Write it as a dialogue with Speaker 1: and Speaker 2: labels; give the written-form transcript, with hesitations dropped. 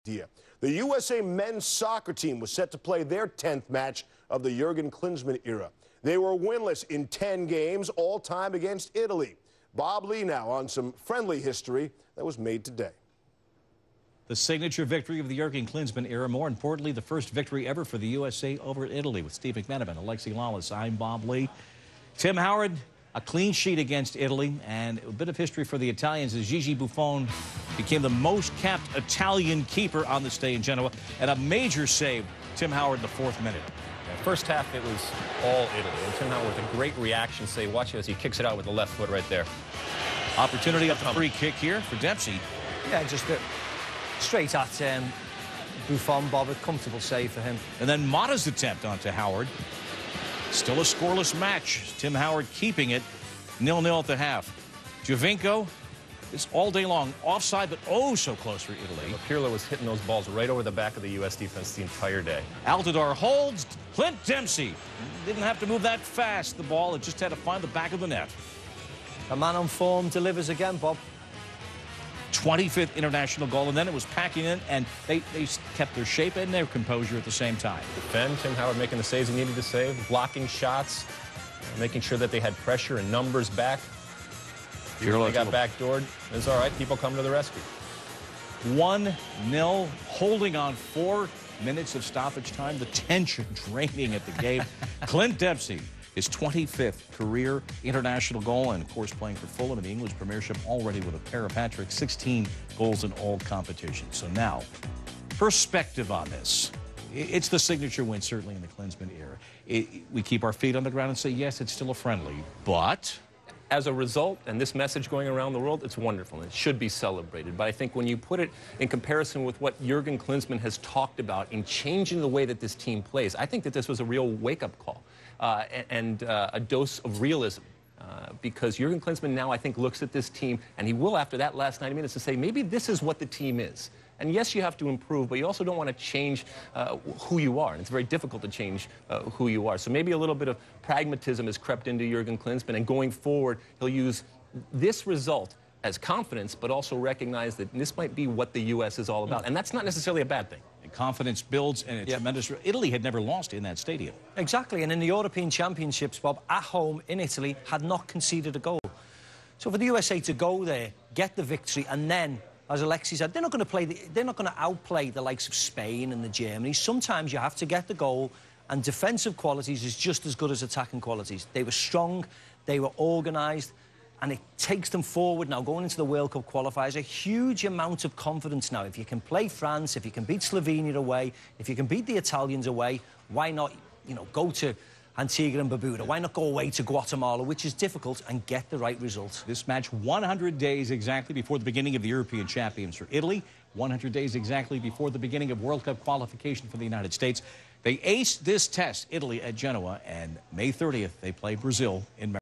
Speaker 1: The USA men's soccer team was set to play their 10th match of the Jurgen Klinsmann era. They were winless in 10 games, all time against Italy. Bob Lee now on some friendly history that was made today.
Speaker 2: The signature victory of the Jurgen Klinsmann era, more importantly, the first victory ever for the USA over Italy. With Steve McMenamin, Alexi Lawless, I'm Bob Lee. Tim Howard, a clean sheet against Italy, and a bit of history for the Italians as Gigi Buffon became the most capped Italian keeper on this day in Genoa, and a major save, Tim Howard, in the 4th minute.
Speaker 3: First half, it was all Italy. And Tim Howard with a great reaction save. Watch it as he kicks it out with the left foot right there.
Speaker 2: Opportunity at the free kick here for Dempsey.
Speaker 4: Yeah, just straight at Buffon, Bob. A comfortable save for him.
Speaker 2: And then Motta's attempt onto Howard. Still a scoreless match. Tim Howard keeping it 0-0 at the half. Giovinco is all day long offside, but oh so close for Italy.
Speaker 3: Pirlo was hitting those balls right over the back of the U.S. defense the entire day.
Speaker 2: Altidore holds. Clint Dempsey didn't have to move that fast. The ball, it just had to find the back of the net.
Speaker 4: A man on form delivers again, Bob.
Speaker 2: 25th international goal, and then it was packing in, and they kept their shape and their composure at the same time.
Speaker 3: Defend, Tim Howard making the saves he needed to save, blocking shots, making sure that they had pressure and numbers back. They got backdoored. It's all right. People come to the rescue.
Speaker 2: 1-0, holding on 4 minutes of stoppage time. The tension draining at the game. Clint Dempsey, his 25th career international goal, and of course playing for Fulham in the English Premiership, already with a pair of hat-tricks, 16 goals in all competitions. So now, perspective on this. It's the signature win, certainly in the Klinsmann era. We keep our feet on the ground and say, yes, it's still a friendly, but
Speaker 3: as a result, and this message going around the world, it's wonderful, and it should be celebrated. But I think when you put it in comparison with what Jurgen Klinsmann has talked about in changing the way that this team plays, I think that this was a real wake-up call and a dose of realism. Because Jurgen Klinsmann now, I think, looks at this team, and he will, after that last 90 minutes, to say, maybe this is what the team is. And yes, you have to improve, but you also don't want to change who you are. And it's very difficult to change who you are. So maybe a little bit of pragmatism has crept into Jurgen Klinsmann, and going forward, he'll use this result as confidence, but also recognize that this might be what the U.S. is all about. And that's not necessarily a bad thing.
Speaker 2: And confidence builds, and it's tremendous. Italy had never lost in that stadium.
Speaker 4: Exactly, and in the European Championships, Bob, at home in Italy, had not conceded a goal. So for the USA to go there, get the victory, and then, as Alexi said, they're not going to outplay the likes of Spain and the Germany. Sometimes you have to get the goal, and defensive qualities is just as good as attacking qualities. They were strong, they were organised, and it takes them forward now, going into the World Cup qualifiers, a huge amount of confidence now. If you can play France, if you can beat Slovenia away, if you can beat the Italians away, why not, go to Antigua and Barbuda? Why not go away to Guatemala, which is difficult, and get the right result?
Speaker 2: This match 100 days exactly before the beginning of the European Champions for Italy, 100 days exactly before the beginning of World Cup qualification for the United States. They aced this test, Italy at Genoa, and May 30th they play Brazil in